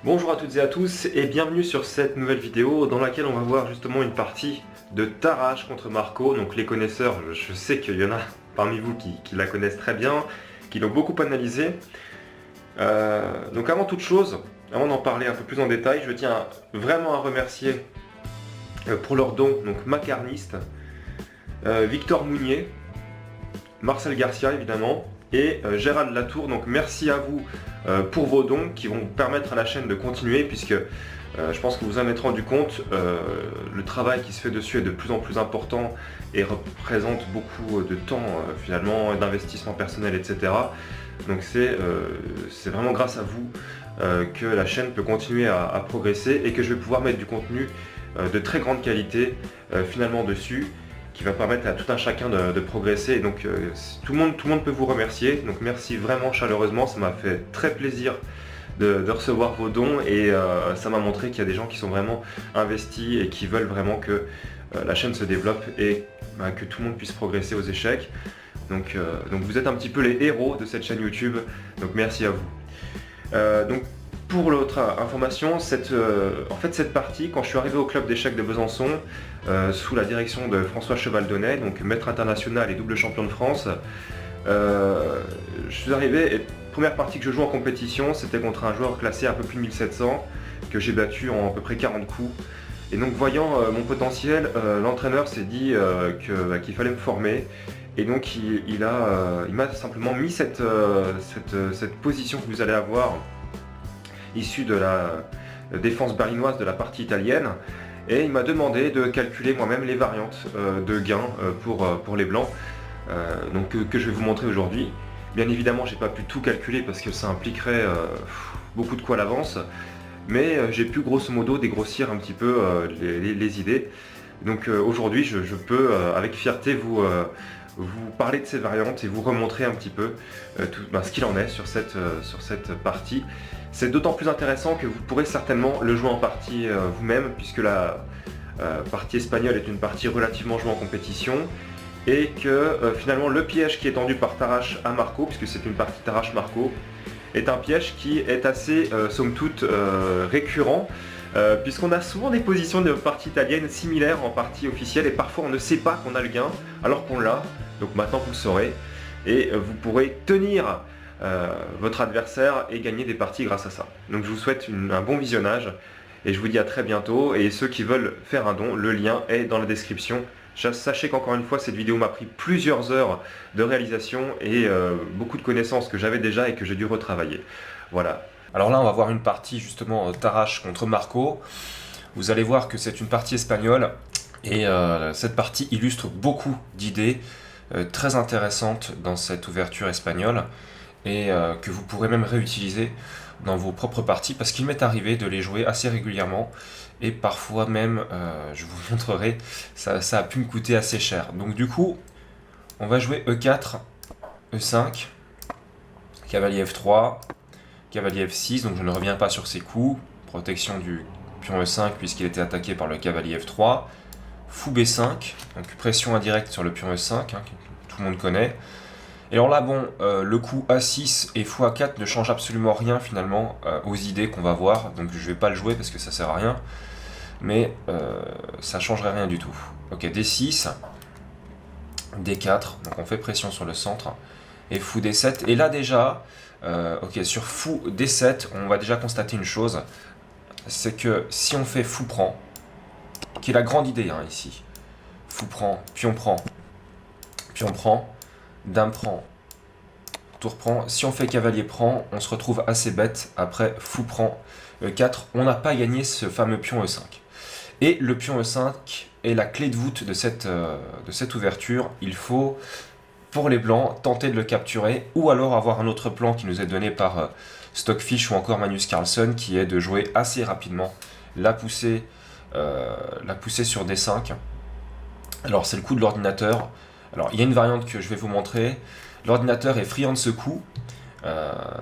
Bonjour à toutes et à tous et bienvenue sur cette nouvelle vidéo dans laquelle on va voir justement une partie de Tarrasch contre Marco. Donc les connaisseurs, je sais qu'il y en a parmi vous qui la connaissent très bien, qui l'ont beaucoup analysé. Donc avant toute chose, avant d'en parler un peu plus en détail, je tiens vraiment à remercier pour leurs dons, donc Macarniste, Victor Mounier, Marcel Garcia évidemment, et Gérald Latour. Donc merci à vous pour vos dons qui vont permettre à la chaîne de continuer, puisque je pense que vous en êtes rendu compte, le travail qui se fait dessus est de plus en plus important et représente beaucoup de temps finalement, d'investissement personnel, etc. Donc c'est vraiment grâce à vous que la chaîne peut continuer à progresser et que je vais pouvoir mettre du contenu de très grande qualité finalement dessus, qui va permettre à tout un chacun de progresser. Et donc tout le monde peut vous remercier. Donc merci vraiment chaleureusement, ça m'a fait très plaisir de recevoir vos dons et ça m'a montré qu'il y a des gens qui sont vraiment investis et qui veulent vraiment que la chaîne se développe et que tout le monde puisse progresser aux échecs. Donc vous êtes un petit peu les héros de cette chaîne YouTube, donc merci à vous. Donc pour l'autre information, en fait cette partie, quand je suis arrivé au club d'échecs de Besançon, sous la direction de François Chevaldonnet, donc maître international et double champion de France, je suis arrivé, et première partie que je joue en compétition, c'était contre un joueur classé à peu plus de 1700, que j'ai battu en à peu près 40 coups. Et donc voyant mon potentiel, l'entraîneur s'est dit qu'il fallait me former. Et donc il m'a simplement mis cette position que vous allez avoir, issue de la défense berlinoise de la partie italienne. Et il m'a demandé de calculer moi-même les variantes de gains pour les blancs, que je vais vous montrer aujourd'hui. Bien évidemment, j'ai pas pu tout calculer parce que ça impliquerait beaucoup de quoi à l'avance, mais j'ai pu grosso modo dégrossir un petit peu les idées. Donc aujourd'hui, je peux avec fierté vous parler de ces variantes et vous remontrer un petit peu ce qu'il en est sur cette partie. C'est d'autant plus intéressant que vous pourrez certainement le jouer en partie vous-même, puisque la partie espagnole est une partie relativement jouée en compétition, et que finalement le piège qui est tendu par Tarrasch à Marco, puisque c'est une partie Tarrasch-Marco, est un piège qui est assez, somme toute, récurrent, puisqu'on a souvent des positions de partie italienne similaires en partie officielle, et parfois on ne sait pas qu'on a le gain, alors qu'on l'a. Donc maintenant vous le saurez, et vous pourrez tenir votre adversaire et gagner des parties grâce à ça. Donc je vous souhaite un bon visionnage, et je vous dis à très bientôt. Et ceux qui veulent faire un don, le lien est dans la description. Sachez qu'encore une fois, cette vidéo m'a pris plusieurs heures de réalisation et beaucoup de connaissances que j'avais déjà et que j'ai dû retravailler. Voilà. Alors là, on va voir une partie justement Tarrasch contre Marco. Vous allez voir que c'est une partie espagnole et cette partie illustre beaucoup d'idées très intéressantes dans cette ouverture espagnole et que vous pourrez même réutiliser dans vos propres parties, parce qu'il m'est arrivé de les jouer assez régulièrement et parfois même, je vous montrerai, ça a pu me coûter assez cher. Donc du coup, on va jouer E4, E5, cavalier F3, cavalier F6, donc je ne reviens pas sur ces coups, protection du pion E5 puisqu'il était attaqué par le cavalier F3, fou B5, donc pression indirecte sur le pion E5, que tout le monde connaît. Et alors là, bon, le coup A6 et fou A4 ne change absolument rien finalement aux idées qu'on va voir, donc je vais pas le jouer parce que ça sert à rien, mais ça changerait rien du tout. Ok, D6, D4, donc on fait pression sur le centre, et fou D7, et là déjà, ok, sur fou D7, on va déjà constater une chose, c'est que si on fait fou prend, qui est la grande idée hein, ici, fou prend, pion prend, dame prend, tour prend. Si on fait cavalier prend, on se retrouve assez bête. Après fou prend, E4, on n'a pas gagné ce fameux pion E5. Et le pion E5 est la clé de voûte de cette ouverture. Il faut, pour les blancs, tenter de le capturer, ou alors avoir un autre plan qui nous est donné par Stockfish ou encore Magnus Carlsen, qui est de jouer assez rapidement la poussée sur D5. Alors c'est le coup de l'ordinateur. Alors il y a une variante que je vais vous montrer. L'ordinateur est friand de ce coup.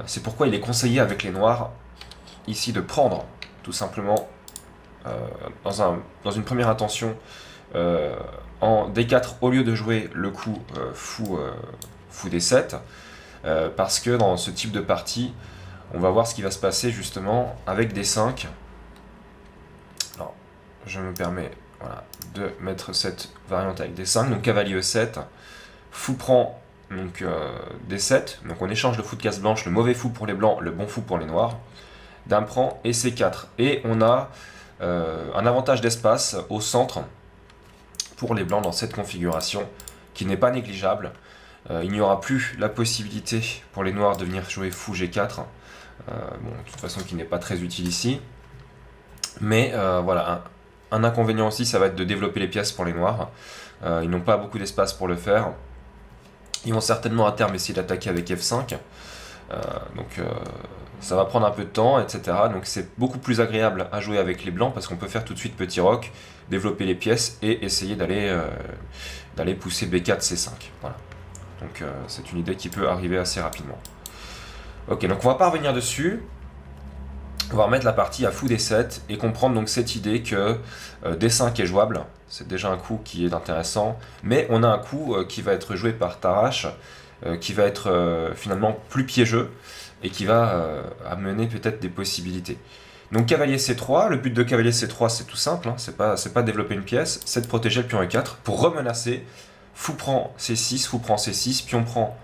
C'est pourquoi il est conseillé avec les noirs ici de prendre tout simplement dans une première intention en D4 au lieu de jouer le coup fou D7, parce que dans ce type de partie on va voir ce qui va se passer justement avec D5. Alors, je me permets voilà, de mettre cette variante avec D5. Donc cavalier E7, fou prend donc, D7. Donc on échange le fou de case blanche, le mauvais fou pour les blancs, le bon fou pour les noirs. Dame prend et C4. Et on a un avantage d'espace au centre pour les blancs dans cette configuration qui n'est pas négligeable. Il n'y aura plus la possibilité pour les noirs de venir jouer fou G4. Bon, de toute façon qui n'est pas très utile ici. Mais voilà, un inconvénient aussi, ça va être de développer les pièces pour les noirs. Ils n'ont pas beaucoup d'espace pour le faire. Ils vont certainement à terme essayer d'attaquer avec F5. Donc ça va prendre un peu de temps, etc. Donc c'est beaucoup plus agréable à jouer avec les blancs parce qu'on peut faire tout de suite petit roc, développer les pièces et essayer d'aller pousser B4, C5. Voilà. Donc c'est une idée qui peut arriver assez rapidement. Ok, donc on va pas revenir dessus. On va remettre la partie à fou D7 et comprendre donc cette idée que D5 est jouable. C'est déjà un coup qui est intéressant. Mais on a un coup qui va être joué par Tarrasch, qui va être finalement plus piégeux et qui va amener peut-être des possibilités. Donc cavalier C3, le but de cavalier C3 c'est tout simple, hein, c'est pas développer une pièce, c'est de protéger le pion E4 pour remenacer. Fou prend C6, fou prend C6, pion prend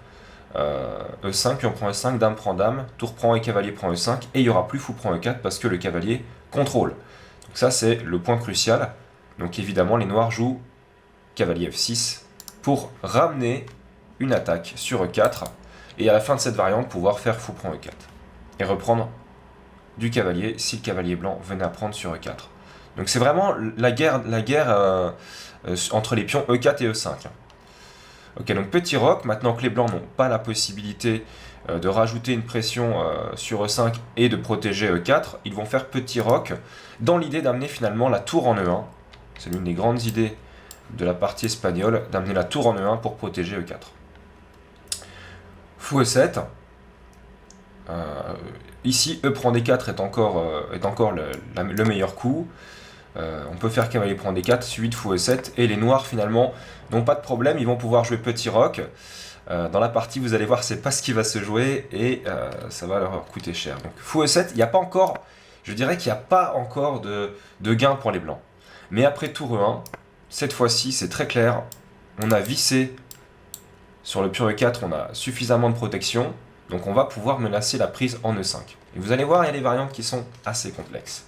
E5, pion prend E5, dame prend dame, tour prend et cavalier prend E5, et il n'y aura plus fou prend E4 parce que le cavalier contrôle. Donc ça c'est le point crucial. Donc évidemment les noirs jouent cavalier F6 pour ramener une attaque sur E4, et à la fin de cette variante pouvoir faire fou prend E4, et reprendre du cavalier si le cavalier blanc venait à prendre sur E4. Donc c'est vraiment la guerre entre les pions E4 et E5. Ok, donc petit roc, maintenant que les blancs n'ont pas la possibilité de rajouter une pression sur E5 et de protéger E4, ils vont faire petit roc dans l'idée d'amener finalement la tour en E1. C'est l'une des grandes idées de la partie espagnole, d'amener la tour en E1 pour protéger E4. Fou E7. Ici, E prend D4 est encore le meilleur coup. On peut faire cavalier prend D4, suite fou E7, et les noirs finalement n'ont pas de problème, ils vont pouvoir jouer petit roc. Dans la partie, vous allez voir, c'est pas ce qui va se jouer, et ça va leur coûter cher. Donc fou E7, il n'y a pas encore, je dirais qu'il n'y a pas encore de gain pour les blancs. Mais après tour E1, cette fois-ci, c'est très clair, on a vissé sur le pion E4, on a suffisamment de protection, donc on va pouvoir menacer la prise en E5. Et vous allez voir, il y a des variantes qui sont assez complexes.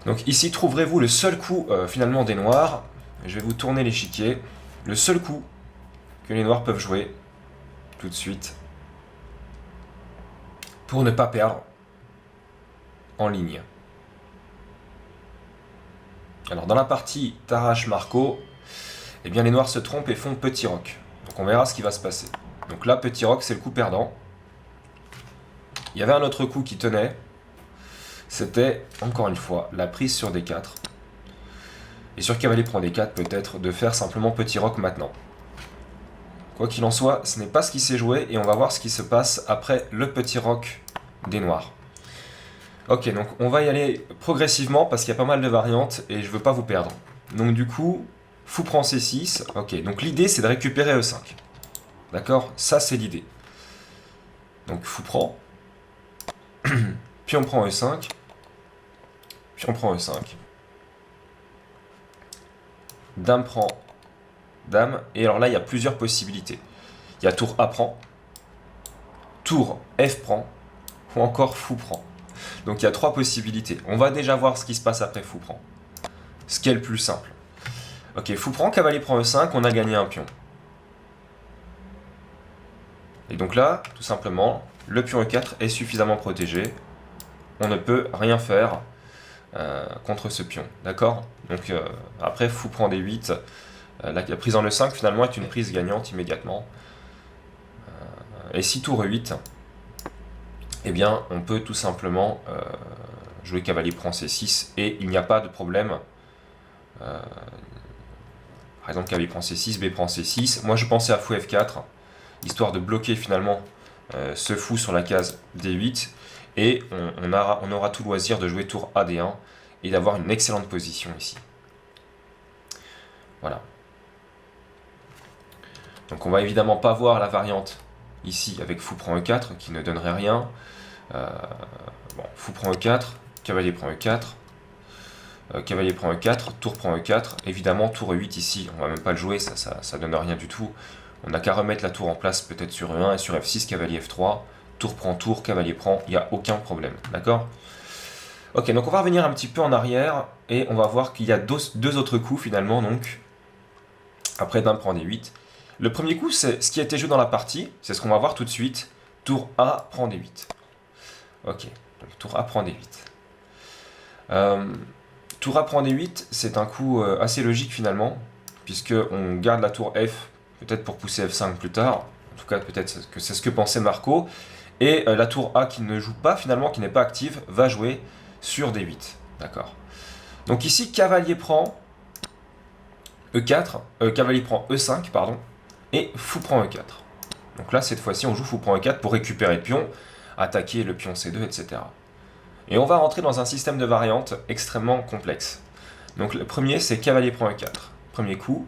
Donc ici, trouverez-vous le seul coup finalement des noirs. Je vais vous tourner l'échiquier. Le seul coup que les noirs peuvent jouer tout de suite pour ne pas perdre en ligne. Alors dans la partie Tarrasch-Marco, eh bien les noirs se trompent et font petit roc. Donc on verra ce qui va se passer. Donc là, petit roc, c'est le coup perdant. Il y avait un autre coup qui tenait. C'était, encore une fois, la prise sur D4. Et sur cavalier prend D4, peut-être de faire simplement petit roc maintenant. Quoi qu'il en soit, ce n'est pas ce qui s'est joué, et on va voir ce qui se passe après le petit roc des noirs. Ok, donc on va y aller progressivement, parce qu'il y a pas mal de variantes, et je veux pas vous perdre. Donc du coup, fou prend C6. Ok, donc l'idée c'est de récupérer E5. D'accord? Ça c'est l'idée. Donc fou prend. Pion prend E5. Pion prend E5. Dame prend dame. Et alors là, il y a plusieurs possibilités. Il y a tour A prend. Tour F prend. Ou encore fou prend. Donc il y a trois possibilités. On va déjà voir ce qui se passe après fou prend. Ce qui est le plus simple. Ok, fou prend, cavalier prend E5, on a gagné un pion. Et donc là, tout simplement, le pion E4 est suffisamment protégé. On ne peut rien faire contre ce pion. D'accord? Donc après, fou prend D8. La prise en E5 finalement est une prise gagnante immédiatement. Et si tour E8, eh bien on peut tout simplement jouer cavalier prend C6 et il n'y a pas de problème. Par exemple, cavalier prend C6, B prend C6. Moi je pensais à fou F4, histoire de bloquer finalement ce fou sur la case D8. Et on aura tout loisir de jouer tour AD1 et d'avoir une excellente position ici. Voilà. Donc on va évidemment pas voir la variante ici avec fou prend E4 qui ne donnerait rien. Bon, fou prend E4, cavalier prend E4, cavalier prend E4, tour prend E4, évidemment tour E8 ici, on va même pas le jouer, ça donne rien du tout. On n'a qu'à remettre la tour en place peut-être sur E1 et sur F6, cavalier F3, tour prend tour, cavalier prend, il n'y a aucun problème, d'accord? Ok, donc on va revenir un petit peu en arrière et on va voir qu'il y a deux autres coups finalement, donc après dame prend D8. Le premier coup, c'est ce qui a été joué dans la partie, c'est ce qu'on va voir tout de suite, tour A prend D8. Ok, donc tour A prend D8. Tour A prend D8, c'est un coup assez logique finalement, puisque on garde la tour F, peut-être pour pousser F5 plus tard, en tout cas peut-être que c'est ce que pensait Marco, et la tour A qui ne joue pas finalement, qui n'est pas active, va jouer sur D8, d'accord. Donc ici, cavalier prend E4, cavalier prend E5, pardon, et fou prend E4. Donc là, cette fois-ci, on joue fou prend E4 pour récupérer le pion, attaquer le pion C2, etc. Et on va rentrer dans un système de variantes extrêmement complexe. Donc le premier, c'est cavalier prend E4. Premier coup,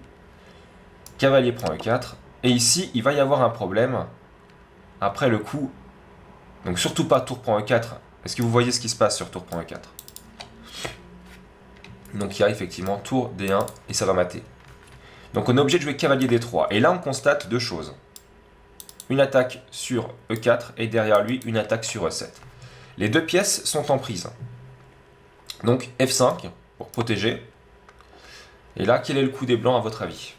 cavalier prend E4. Et ici, il va y avoir un problème après le coup. Donc surtout pas tour prend E4. Est-ce que vous voyez ce qui se passe sur tour prend E4? Donc il y a effectivement tour D1 et ça va mater. Donc on est obligé de jouer cavalier D3. Et là, on constate deux choses. Une attaque sur E4 et derrière lui, une attaque sur E7. Les deux pièces sont en prise. Donc F5 pour protéger. Et là, quel est le coup des blancs à votre avis?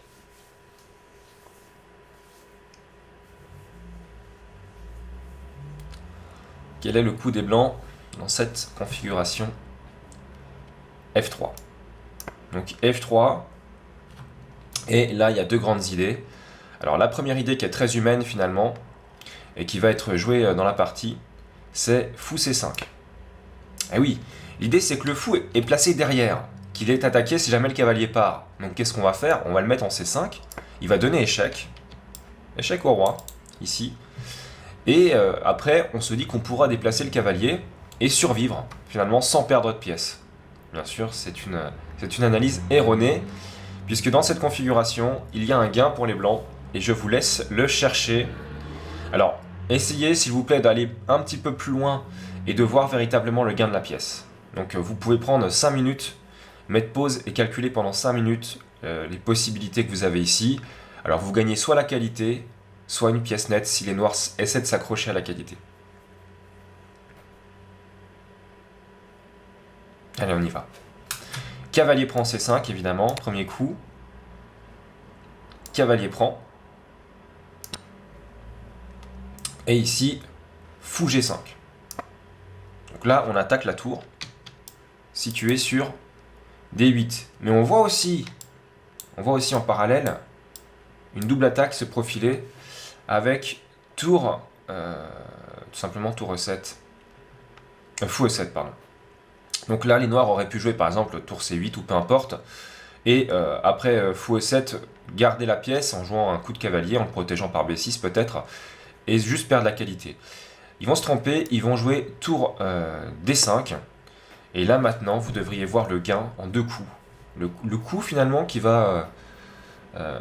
Quel est le coup des blancs dans cette configuration? F3. Donc F3. Et là, il y a deux grandes idées. Alors la première idée qui est très humaine finalement, et qui va être jouée dans la partie, c'est fou C5. Et oui, l'idée c'est que le fou est placé derrière, qu'il est attaqué si jamais le cavalier part. Donc qu'est-ce qu'on va faire? On va le mettre en C5, il va donner échec. Échec au roi, ici. Et après, on se dit qu'on pourra déplacer le cavalier et survivre, finalement, sans perdre de pièces. Bien sûr, c'est une analyse erronée, puisque dans cette configuration, il y a un gain pour les blancs, et je vous laisse le chercher. Alors, essayez, s'il vous plaît, d'aller un petit peu plus loin et de voir véritablement le gain de la pièce. Donc, vous pouvez prendre 5 minutes, mettre pause et calculer pendant 5 minutes les possibilités que vous avez ici. Alors, vous gagnez soit la qualité, soit une pièce nette si les noirs essaient de s'accrocher à la qualité. Allez, on y va. Cavalier prend C5, évidemment, premier coup. Cavalier prend. Et ici, fou G5. Donc là, on attaque la tour, située sur D8. Mais on voit aussi en parallèle une double attaque se profiler avec tour, tout simplement tour E7. Fou E7, pardon. Donc là, les noirs auraient pu jouer par exemple tour C8 ou peu importe. Et après fou E7, garder la pièce en jouant un coup de cavalier, en le protégeant par B6 peut-être, et juste perdre la qualité. Ils vont se tromper, ils vont jouer tour D5. Et là maintenant, vous devriez voir le gain en deux coups. Le coup finalement qui va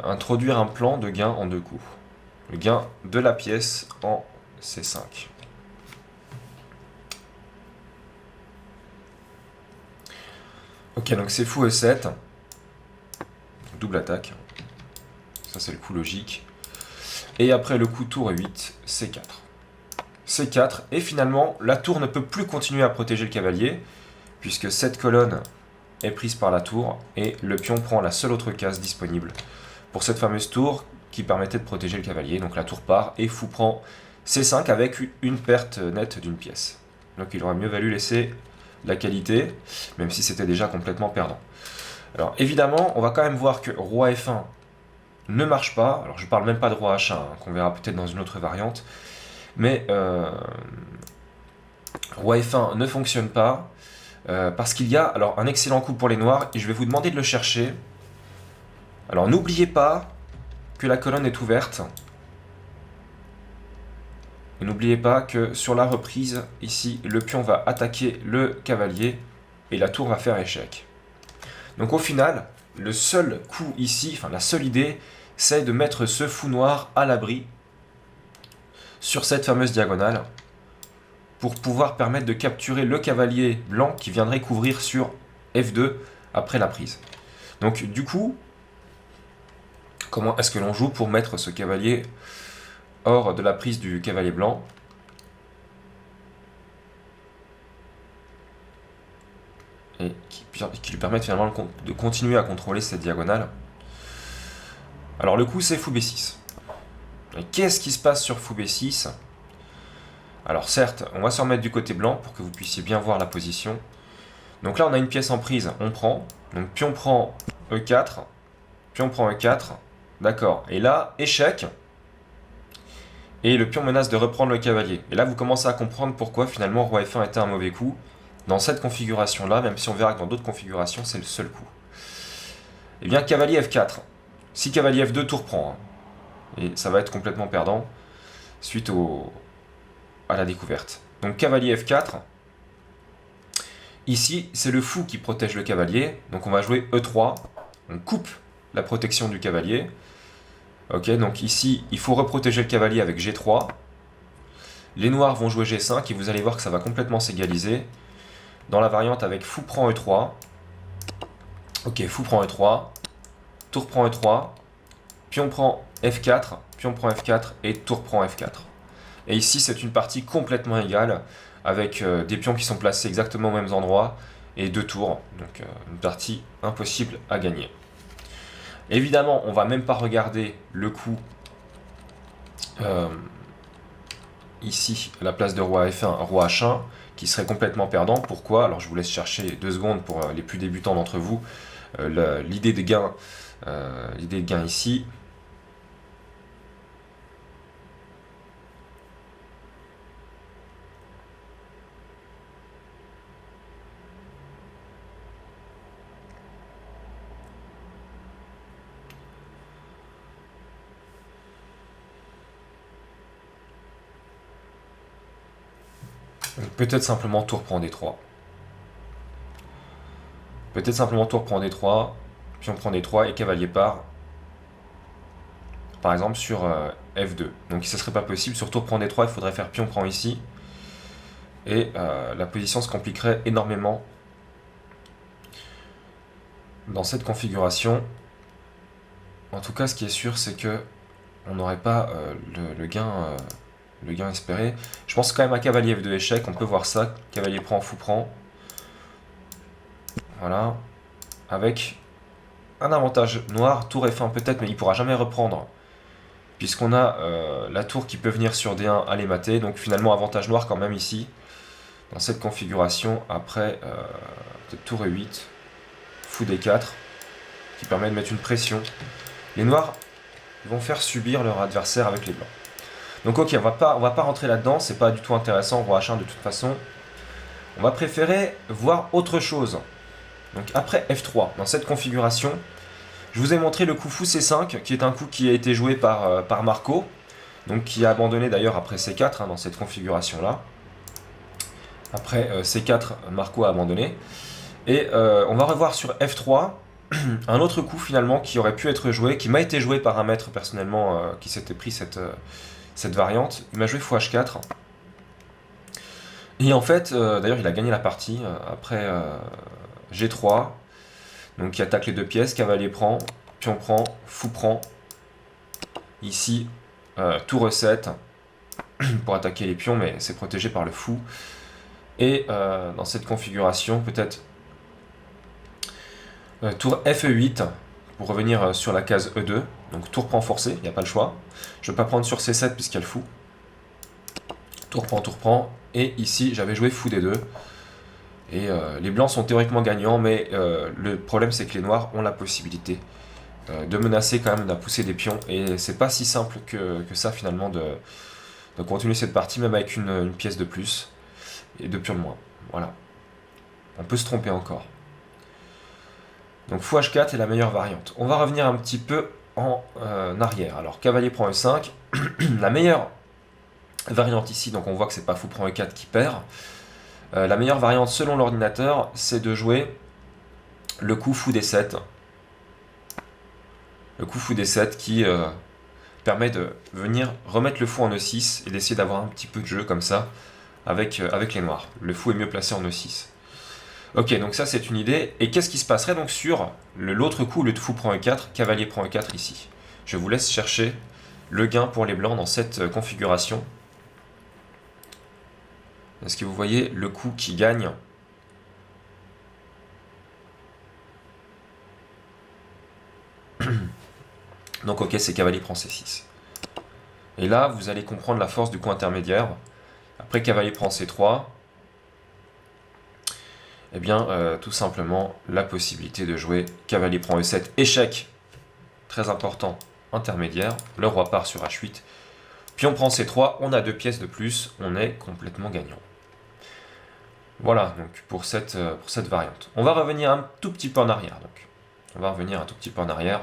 introduire un plan de gain en deux coups. Le gain de la pièce en C5. Ok, donc c'est fou E7. Double attaque. Ça c'est le coup logique. Et après le coup tour E8, C4. C4, et finalement la tour ne peut plus continuer à protéger le cavalier, puisque cette colonne est prise par la tour, et le pion prend la seule autre case disponible pour cette fameuse tour qui permettait de protéger le cavalier. Donc la tour part, et fou prend C5 avec une perte nette d'une pièce. Donc il aurait mieux valu laisser la qualité, même si c'était déjà complètement perdant. Alors évidemment, on va quand même voir que roi F1 ne marche pas. Alors je parle même pas de roi H1, qu'on verra peut-être dans une autre variante. Mais roi F1 ne fonctionne pas, parce qu'il y a alors un excellent coup pour les noirs, et je vais vous demander de le chercher. Alors n'oubliez pas que la colonne est ouverte. Et n'oubliez pas que sur la reprise, ici, le pion va attaquer le cavalier, et la tour va faire échec. Donc au final, le seul coup ici, enfin la seule idée, c'est de mettre ce fou noir à l'abri sur cette fameuse diagonale pour pouvoir permettre de capturer le cavalier blanc qui viendrait couvrir sur F2 après la prise. Donc du coup, comment est-ce que l'on joue pour mettre ce cavalier hors de la prise du cavalier blanc? Et qui lui permettent finalement de continuer à contrôler cette diagonale. Alors le coup c'est fou B6. Et qu'est-ce qui se passe sur fou B6? Alors certes, on va se remettre du côté blanc pour que vous puissiez bien voir la position. Donc là on a une pièce en prise, on prend. Donc pion prend E4, pion prend E4, d'accord. Et là, échec. Et le pion menace de reprendre le cavalier. Et là vous commencez à comprendre pourquoi finalement roi F1 était un mauvais coup. Dans cette configuration-là, même si on verra que dans d'autres configurations, c'est le seul coup. Eh bien, cavalier F4. Si cavalier F2, tout reprend. Et ça va être complètement perdant suite à la découverte. Donc cavalier F4. Ici, c'est le fou qui protège le cavalier. Donc on va jouer E3. On coupe la protection du cavalier. Ok, donc ici, il faut reprotéger le cavalier avec G3. Les noirs vont jouer G5 et vous allez voir que ça va complètement s'égaliser. Dans la variante avec fou prend E3. Ok, fou prend E3. Tour prend E3. Pion prend F4. Pion prend F4 et tour prend F4. Et ici, c'est une partie complètement égale avec des pions qui sont placés exactement aux mêmes endroits et 2 tours. Donc une partie impossible à gagner. Évidemment, on ne va même pas regarder le coup ici à la place de roi F1, roi H1. Qui serait complètement perdant. Pourquoi? Alors je vous laisse chercher 2 secondes pour les plus débutants d'entre vous. L'idée de gain ici. Peut-être simplement tour prend D3. Peut-être simplement tour prend D3, pion prend D3 et cavalier part. Par exemple sur F2. Donc ce serait pas possible. Sur tour prend D3, il faudrait faire pion prend ici. Et la position se compliquerait énormément dans cette configuration. En tout cas, ce qui est sûr, c'est que on n'aurait pas le gain espéré. Je pense quand même à cavalier F2 échec, on peut voir ça. Cavalier prend, fou prend. Voilà. Avec un avantage noir, tour F1 peut-être, mais il ne pourra jamais reprendre. Puisqu'on a la tour qui peut venir sur D1 à les mater. Donc finalement avantage noir quand même ici. Dans cette configuration, après peut-être tour E8, fou D4, qui permet de mettre une pression. Les noirs vont faire subir leur adversaire avec les blancs. Donc ok, on va pas rentrer là-dedans, c'est pas du tout intéressant, roi H1 de toute façon. On va préférer voir autre chose. Donc après F3, dans cette configuration, je vous ai montré le coup fou C5, qui est un coup qui a été joué par Marco, donc qui a abandonné d'ailleurs après C4 dans cette configuration-là. Après C4, Marco a abandonné. Et on va revoir sur F3 un autre coup finalement qui aurait pu être joué, qui m'a été joué par un maître personnellement qui s'était pris cette variante. Il m'a joué fou H4. Et en fait, d'ailleurs il a gagné la partie après G3. Donc il attaque les 2 pièces, cavalier prend, pion prend, fou prend. Ici, tour E7 pour attaquer les pions, mais c'est protégé par le fou. Et dans cette configuration, peut-être tour FE8 pour revenir sur la case E2. Donc tour prend forcé, il n'y a pas le choix. Je ne vais pas prendre sur C7 puisqu'il y a le fou. Tour prend. Et ici, j'avais joué fou D2. Et les blancs sont théoriquement gagnants, mais le problème c'est que les noirs ont la possibilité de menacer quand même, de pousser des pions. Et c'est pas si simple que ça finalement de continuer cette partie, même avec une pièce de plus et 2 pions de moins. Voilà. On peut se tromper encore. Donc fou H4 est la meilleure variante. On va revenir un petit peu en arrière. Alors cavalier prend E5. La meilleure variante ici, donc on voit que c'est pas fou prend E4 qui perd. La meilleure variante selon l'ordinateur, c'est de jouer le coup fou D7. Le coup fou D7 qui permet de venir remettre le fou en E6 et d'essayer d'avoir un petit peu de jeu comme ça avec les noirs. Le fou est mieux placé en E6. Ok, donc ça c'est une idée. Et qu'est-ce qui se passerait donc sur l'autre coup, le fou prend E4, cavalier prend E4 ici. Je vous laisse chercher le gain pour les blancs dans cette configuration. Est-ce que vous voyez le coup qui gagne? Donc ok, c'est cavalier prend C6. Et là, vous allez comprendre la force du coup intermédiaire. Après cavalier prend C3, eh bien, tout simplement, la possibilité de jouer cavalier prend E7, échec, très important, intermédiaire. Le roi part sur H8, puis on prend C3, on a 2 pièces de plus, on est complètement gagnant. Voilà, donc pour cette variante. On va revenir un tout petit peu en arrière, donc. On va revenir un tout petit peu en arrière.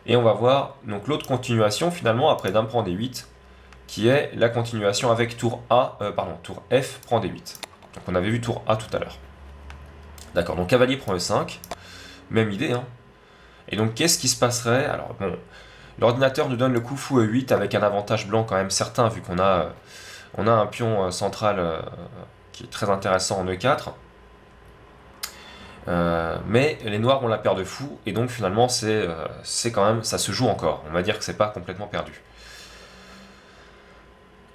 Et on va voir donc l'autre continuation finalement après dame prend D8 qui est la continuation avec tour F prend D8. Donc on avait vu tour A tout à l'heure. D'accord, donc cavalier prend E5, même idée. Hein. Et donc qu'est-ce qui se passerait? Alors bon, l'ordinateur nous donne le coup fou E8 avec un avantage blanc quand même certain vu qu'on a, un pion central qui est très intéressant en E4. Mais les noirs ont la paire de fous et donc finalement c'est quand même, ça se joue encore. On va dire que c'est pas complètement perdu.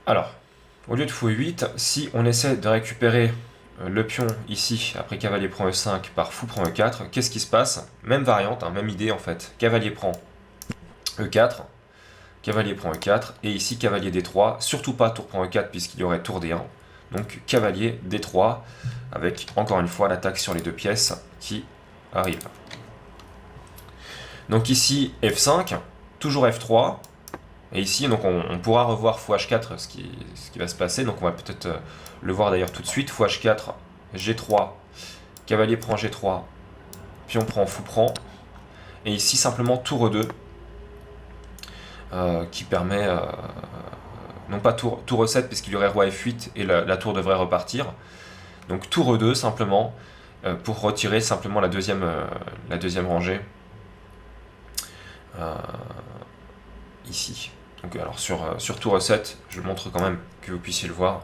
Alors, au lieu de fou E8, si on essaie de récupérer le pion ici, après cavalier prend E5 par fou prend E4, qu'est-ce qui se passe? Même variante, hein, même idée en fait. Cavalier prend E4, cavalier prend E4, et ici cavalier D3, surtout pas tour prend E4 puisqu'il y aurait tour D1. Donc cavalier D3, avec encore une fois l'attaque sur les 2 pièces qui arrive. Donc ici F5, toujours F3, et ici donc on pourra revoir fou H4 ce qui va se passer, donc on va peut-être le voir d'ailleurs tout de suite. Fou H4, G3, cavalier prend G3, pion prend, fou prend, et ici simplement tour E2, qui permet... non pas tour E7 puisqu'il y aurait roi F8 et la tour devrait repartir. Donc tour E2 simplement pour retirer simplement la deuxième rangée ici. Donc alors sur tour E7, je montre quand même que vous puissiez le voir.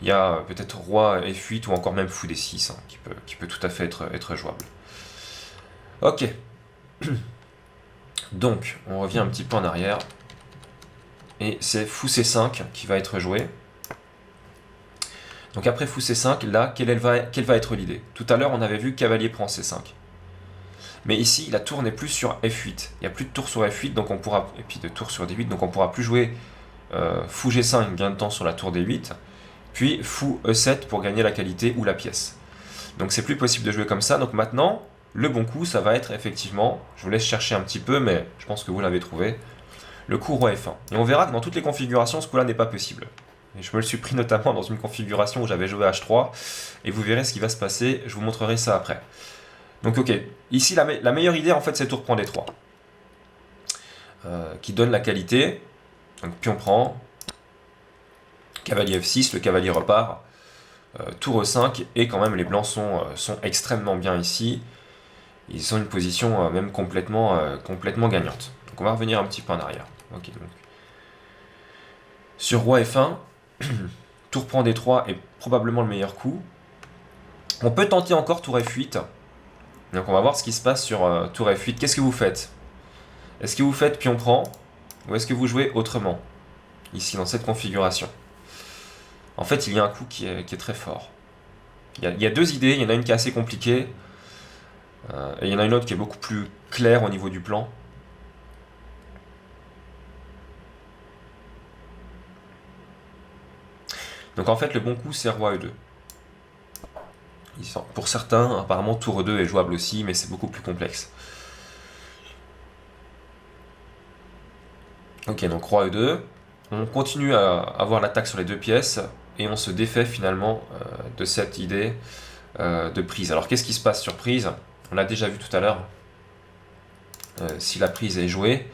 Il y a peut-être roi F8 ou encore même fou D6 hein, qui peut tout à fait être jouable. Ok. Donc on revient un petit peu en arrière. Et c'est fou C5 qui va être joué. Donc après fou C5, là, quelle va être l'idée? Tout à l'heure, on avait vu cavalier prend C5. Mais ici, la tour n'est plus sur F8. Il n'y a plus de tour sur F8, donc on pourra, et puis de tour sur D8, donc on ne pourra plus jouer fou G5, gain de temps sur la tour D8, puis fou E7 pour gagner la qualité ou la pièce. Donc c'est plus possible de jouer comme ça. Donc maintenant, le bon coup, ça va être effectivement, je vous laisse chercher un petit peu, mais je pense que vous l'avez trouvé, le coup roi F1. Et on verra que dans toutes les configurations, ce coup-là n'est pas possible. Et je me le suis pris notamment dans une configuration où j'avais joué H3, et vous verrez ce qui va se passer, je vous montrerai ça après. Donc ok, ici la meilleure idée en fait c'est tour prend D3, qui donne la qualité, donc pion prend, cavalier F6, le cavalier repart, tour E5, et quand même les blancs sont extrêmement bien ici, ils ont une position même complètement gagnante. Donc on va revenir un petit peu en arrière. Ok, donc. Sur roi F1, tour prend D3 est probablement le meilleur coup. On peut tenter encore tour F8. Donc on va voir ce qui se passe sur tour F8. Qu'est-ce que vous faites? Est-ce que vous faites pion prend ou est-ce que vous jouez autrement? Ici dans cette configuration. En fait il y a un coup qui est très fort. Il y a deux idées, il y en a une qui est assez compliquée. Et il y en a une autre qui est beaucoup plus claire au niveau du plan. Donc en fait le bon coup c'est roi E2. Pour certains, apparemment tour E2 est jouable aussi, mais c'est beaucoup plus complexe. Ok, donc roi E2. On continue à avoir l'attaque sur les 2 pièces, et on se défait finalement de cette idée de prise. Alors qu'est-ce qui se passe sur prise? On l'a déjà vu tout à l'heure. Si la prise est jouée,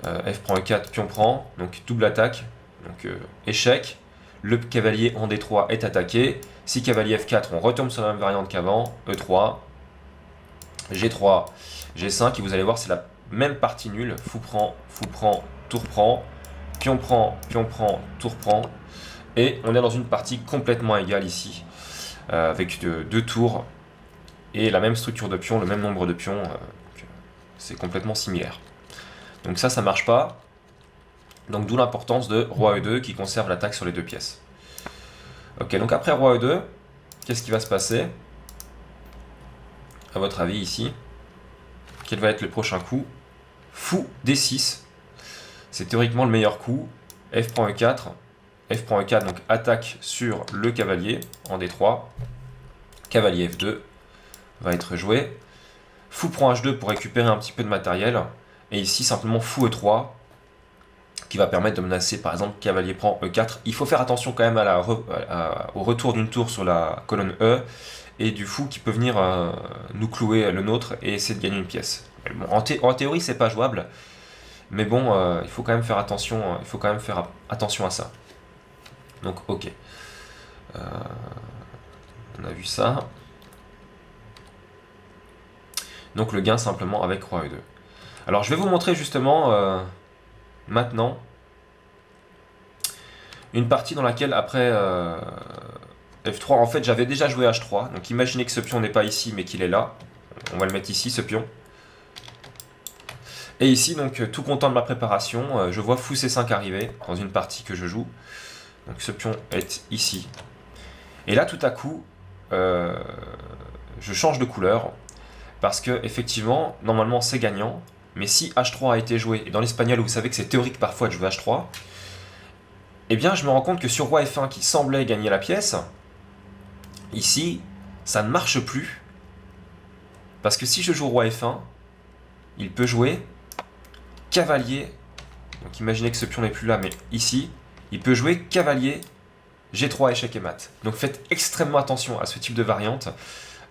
F prend E4, pion prend, donc double attaque, donc échec. Le cavalier en D3 est attaqué. Si cavalier F4, on retombe sur la même variante qu'avant. E3, G3, G5. Et vous allez voir, c'est la même partie nulle. Fou prend, tour prend. pion prend, tour prend. Et on est dans une partie complètement égale ici, avec deux tours et la même structure de pions, le même nombre de pions. C'est complètement similaire. Donc ça marche pas. Donc d'où l'importance de roi E2 qui conserve l'attaque sur les deux pièces. Ok, donc après roi E2, qu'est-ce qui va se passer? À votre avis ici, quel va être le prochain coup? Fou D6. C'est théoriquement le meilleur coup. F prend E4. F prend E4, donc attaque sur le cavalier en D3. Cavalier F2 va être joué. Fou prend H2 pour récupérer un petit peu de matériel. Et ici, simplement fou E3 qui va permettre de menacer, par exemple, cavalier prend E4. Il faut faire attention quand même au retour d'une tour sur la colonne E et du fou qui peut venir nous clouer le nôtre et essayer de gagner une pièce. Bon, en théorie, c'est pas jouable. Mais bon, il faut quand même faire attention, à ça. Donc, ok. On a vu ça. Donc, le gain simplement avec roi E2. Alors, je vais vous montrer justement, maintenant, une partie dans laquelle, après F3, en fait, j'avais déjà joué H3. Donc, imaginez que ce pion n'est pas ici, mais qu'il est là. On va le mettre ici, ce pion. Et ici, donc, tout content de ma préparation, je vois fou C5 arriver dans une partie que je joue. Donc ce pion est ici. Et là, tout à coup, je change de couleur. Parce que, effectivement, normalement, c'est gagnant. Mais si H3 a été joué, et dans l'espagnol, vous savez que c'est théorique parfois de jouer H3, eh bien, je me rends compte que sur roi F1, qui semblait gagner la pièce, ici, ça ne marche plus. Parce que si je joue roi F1, il peut jouer cavalier. Donc imaginez que ce pion n'est plus là, mais ici, il peut jouer cavalier, G3, échec et mat. Donc faites extrêmement attention à ce type de variante,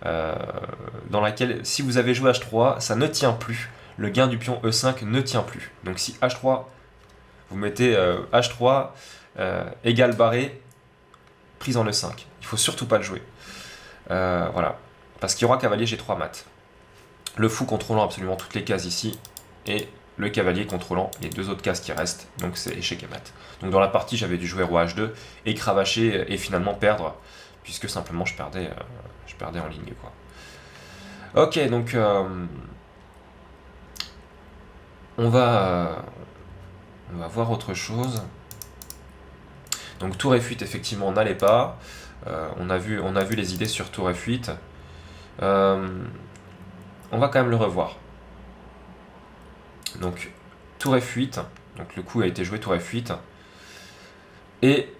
dans laquelle, si vous avez joué H3, ça ne tient plus. Le gain du pion E5 ne tient plus. Donc si H3, vous mettez H3 égale barré, prise en E5. Il ne faut surtout pas le jouer. Voilà. Parce qu'il y aura cavalier G3 mat. Le fou contrôlant absolument toutes les cases ici, et le cavalier contrôlant les deux autres cases qui restent, donc c'est échec et mat. Donc dans la partie, j'avais dû jouer roi H2 et cravacher et finalement perdre, puisque simplement je perdais en ligne, quoi. Ok, donc on va voir autre chose. Donc tour F8, effectivement, n'allait pas. On a vu les idées sur tour F8. On va quand même le revoir. Donc tour F8, donc le coup a été joué tour F8. Et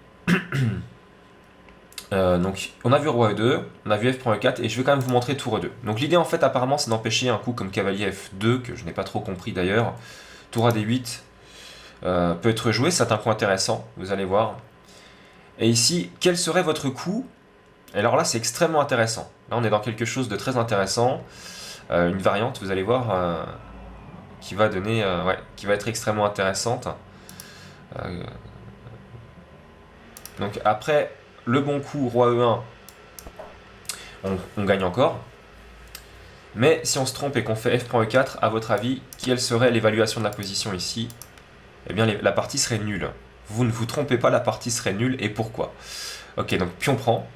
donc on a vu roi E2, on a vu F prend E4, et je vais quand même vous montrer tour E2. Donc l'idée en fait apparemment c'est d'empêcher un coup comme cavalier F2, que je n'ai pas trop compris d'ailleurs. Tour AD8 peut être joué, c'est un coup intéressant, vous allez voir. Et ici, quel serait votre coup? Et alors là c'est extrêmement intéressant. Là on est dans quelque chose de très intéressant. Une variante, vous allez voir, qui va donner, qui va être extrêmement intéressante. Donc après le bon coup roi E1, on gagne encore. Mais si on se trompe et qu'on fait F prend E4, à votre avis, quelle serait l'évaluation de la position ici? Eh bien la partie serait nulle. Vous ne vous trompez pas, la partie serait nulle. Et pourquoi? Ok, donc pion prend.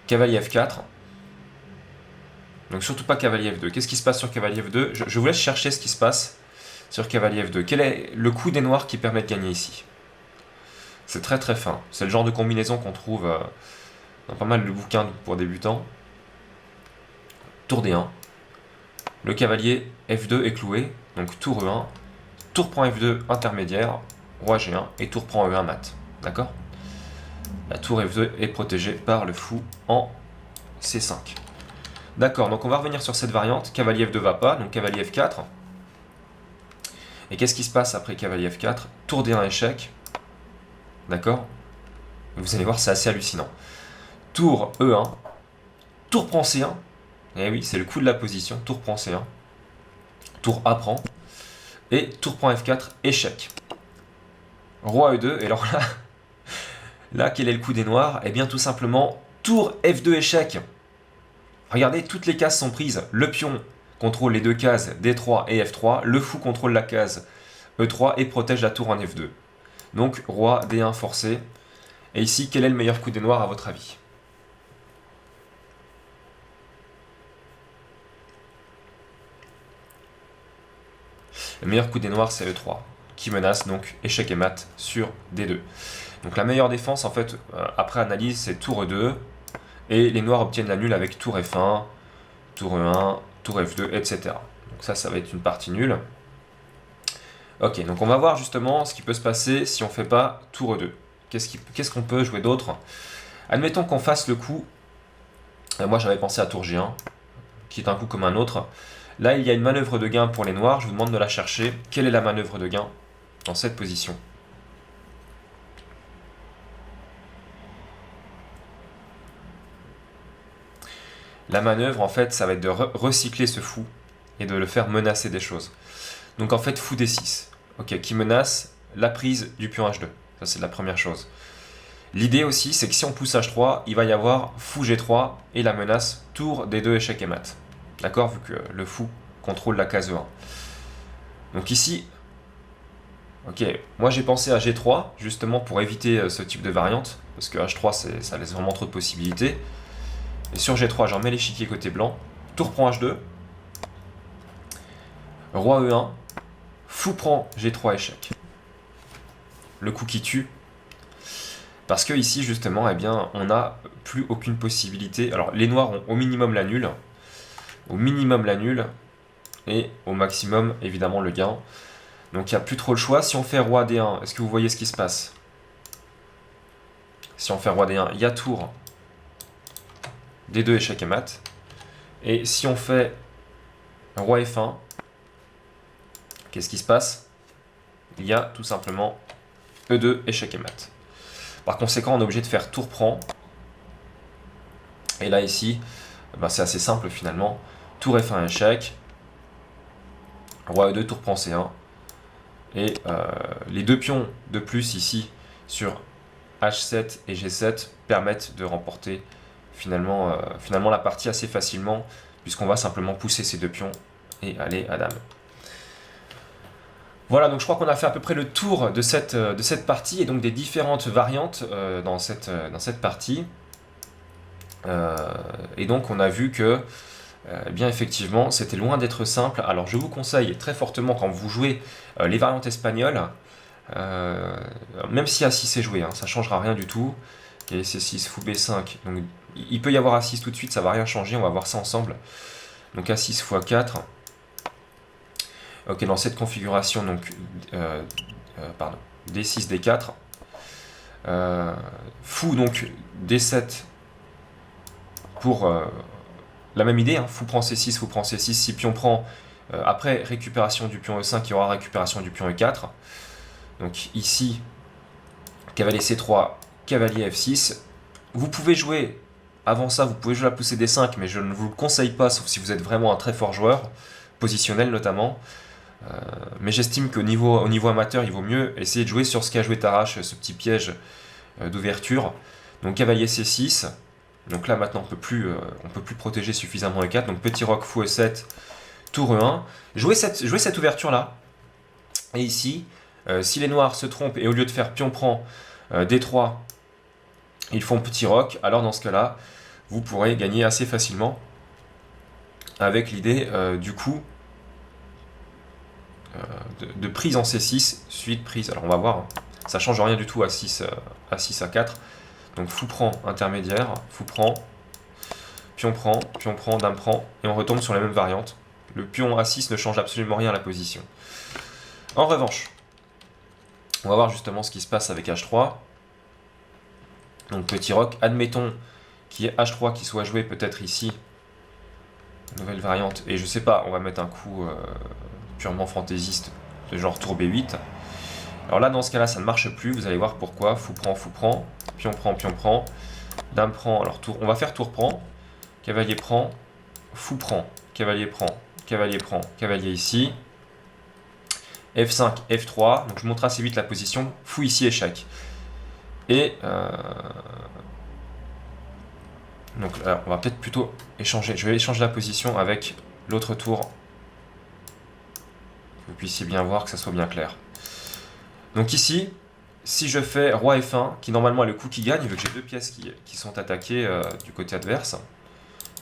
Cavalier F4. Donc surtout pas cavalier F2. Qu'est-ce qui se passe sur cavalier F2? Je vous laisse chercher ce qui se passe sur cavalier F2. Quel est le coup des noirs qui permet de gagner ici? C'est très très fin. C'est le genre de combinaison qu'on trouve dans pas mal de bouquins pour débutants. Tour D1. Le cavalier F2 est cloué. Donc tour E1. Tour prend F2 intermédiaire. Roi G1. Et tour prend E1 mat. D'accord? La tour F2 est protégée par le fou en C5. D'accord, donc on va revenir sur cette variante. Cavalier F2 va pas, donc cavalier F4. Et qu'est-ce qui se passe après cavalier F4? Tour D1 échec. D'accord? Vous allez voir, c'est assez hallucinant. Tour E1. Tour prend C1. Eh oui, c'est le coup de la position. Tour prend C1. Tour A prend. Et tour prend F4, échec. Roi E2, et alors là, quel est le coup des noirs? Eh bien tout simplement, tour F2 échec. Regardez, toutes les cases sont prises. Le pion contrôle les deux cases D3 et F3. Le fou contrôle la case E3 et protège la tour en F2. Donc roi D1 forcé. Et ici, quel est le meilleur coup des noirs à votre avis? Le meilleur coup des noirs, c'est E3, qui menace donc échec et mat sur D2. Donc la meilleure défense, en fait, après analyse, c'est tour E2, et les noirs obtiennent la nulle avec tour F1, tour E1, tour F2, etc. Donc ça va être une partie nulle. Ok, donc on va voir justement ce qui peut se passer si on ne fait pas tour E2. Qu'est-ce qu'on peut jouer d'autre? Admettons qu'on fasse le coup, moi j'avais pensé à tour G1, qui est un coup comme un autre. Là, il y a une manœuvre de gain pour les noirs, je vous demande de la chercher. Quelle est la manœuvre de gain dans cette position? La manœuvre, en fait, ça va être de recycler ce fou et de le faire menacer des choses. Donc en fait, fou D6, ok, qui menace la prise du pion H2. Ça, c'est la première chose. L'idée aussi, c'est que si on pousse H3, il va y avoir fou G3 et la menace tour D2 échec et mat. D'accord, vu que le fou contrôle la case E1. Donc ici, ok, moi j'ai pensé à G3, justement pour éviter ce type de variante, parce que H3, ça laisse vraiment trop de possibilités. Et sur G3, j'en mets l'échiquier côté blanc, tour prend H2, roi E1, fou prend G3 échec. Le coup qui tue. Parce que ici, justement, eh bien, on n'a plus aucune possibilité. Alors, les noirs ont au minimum la nulle. Au minimum la nulle. Et au maximum, évidemment, le gain. Donc, il n'y a plus trop le choix. Si on fait roi D1, est-ce que vous voyez ce qui se passe? Si on fait roi D1, il y a tour D2 échec et mat. Et si on fait roi F1, qu'est-ce qui se passe? Il y a tout simplement E2 échec et mat. Par conséquent, on est obligé de faire tour prend. Et là, ici, ben, c'est assez simple finalement. Tour F1 échec. Roi E2, tour prend C1. Et les deux pions de plus ici sur H7 et G7 permettent de remporter finalement la partie assez facilement, puisqu'on va simplement pousser ces deux pions et aller à dame. Voilà, donc je crois qu'on a fait à peu près le tour de cette partie et donc des différentes variantes dans cette partie. Et donc on a vu que, eh bien effectivement, c'était loin d'être simple. Alors je vous conseille très fortement quand vous jouez les variantes espagnoles, même si A6 est joué, hein, ça ne changera rien du tout. Ok, C6, fou B5, donc il peut y avoir A6 tout de suite, ça ne va rien changer, on va voir ça ensemble. Donc A6 x 4. Ok, dans cette configuration, donc D6, D4, fou donc D7 pour la même idée, hein, fou prend C6, fou prend C6, si pion prend, après récupération du pion E5, il y aura récupération du pion E4. Donc ici, cavalier C3, cavalier F6. Vous pouvez jouer, avant ça, vous pouvez jouer la poussée D5, mais je ne vous le conseille pas, sauf si vous êtes vraiment un très fort joueur, positionnel notamment. Mais j'estime qu'au niveau amateur, il vaut mieux essayer de jouer sur ce qu'a joué Tarrasch, ce petit piège d'ouverture. Donc cavalier C6. Donc là maintenant on peut plus protéger suffisamment E4. Donc petit roc fou E7, tour E1. Jouer cette ouverture là. Et ici, si les noirs se trompent et au lieu de faire pion prend D3, ils font petit roc, alors dans ce cas-là, vous pourrez gagner assez facilement avec l'idée du coup de prise en C6, suite prise. Alors on va voir, hein. Ça change rien du tout à 6 à 4. Donc fou prend intermédiaire, fou prend, pion prend, dame prend, et on retombe sur la même variante. Le pion A6 ne change absolument rien à la position. En revanche, on va voir justement ce qui se passe avec H3. Donc petit roc, admettons qu'il y ait H3 qui soit joué peut-être ici, nouvelle variante, et je sais pas, on va mettre un coup purement fantaisiste de genre tour B8. Alors là dans ce cas là ça ne marche plus, vous allez voir pourquoi. Fou prend, pion prend, dame prend, alors tour, on va faire tour prend, cavalier prend, fou prend, cavalier ici, F5, F3, donc je montre assez vite la position, fou ici échec. Et donc alors, on va peut-être plutôt échanger, je vais échanger la position avec l'autre tour, que vous puissiez bien voir, que ça soit bien clair. Donc ici, si je fais roi F1, qui normalement est le coup qui gagne, vu que j'ai deux pièces qui sont attaquées du côté adverse,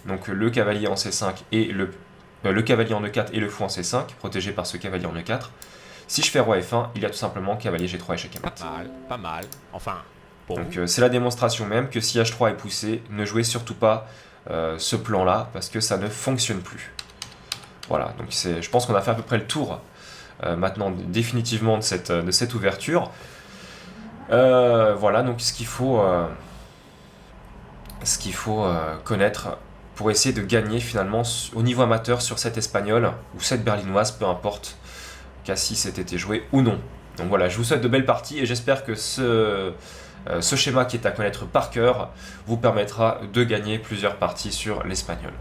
donc le cavalier en C5 et le cavalier en E4 et le fou en C5, protégé par ce cavalier en E4. Si je fais roi F1, il y a tout simplement cavalier G3 échec à mat. Pas mal, enfin... Bon. Donc c'est la démonstration même que si H3 est poussé, ne jouez surtout pas ce plan-là, parce que ça ne fonctionne plus. Voilà, donc je pense qu'on a fait à peu près le tour maintenant définitivement de cette ouverture. Voilà, donc ce qu'il faut connaître pour essayer de gagner finalement au niveau amateur sur cette espagnole ou cette berlinoise, peu importe qu'A6 ait été joué ou non. Donc voilà, je vous souhaite de belles parties et j'espère que ce schéma qui est à connaître par cœur vous permettra de gagner plusieurs parties sur l'espagnol.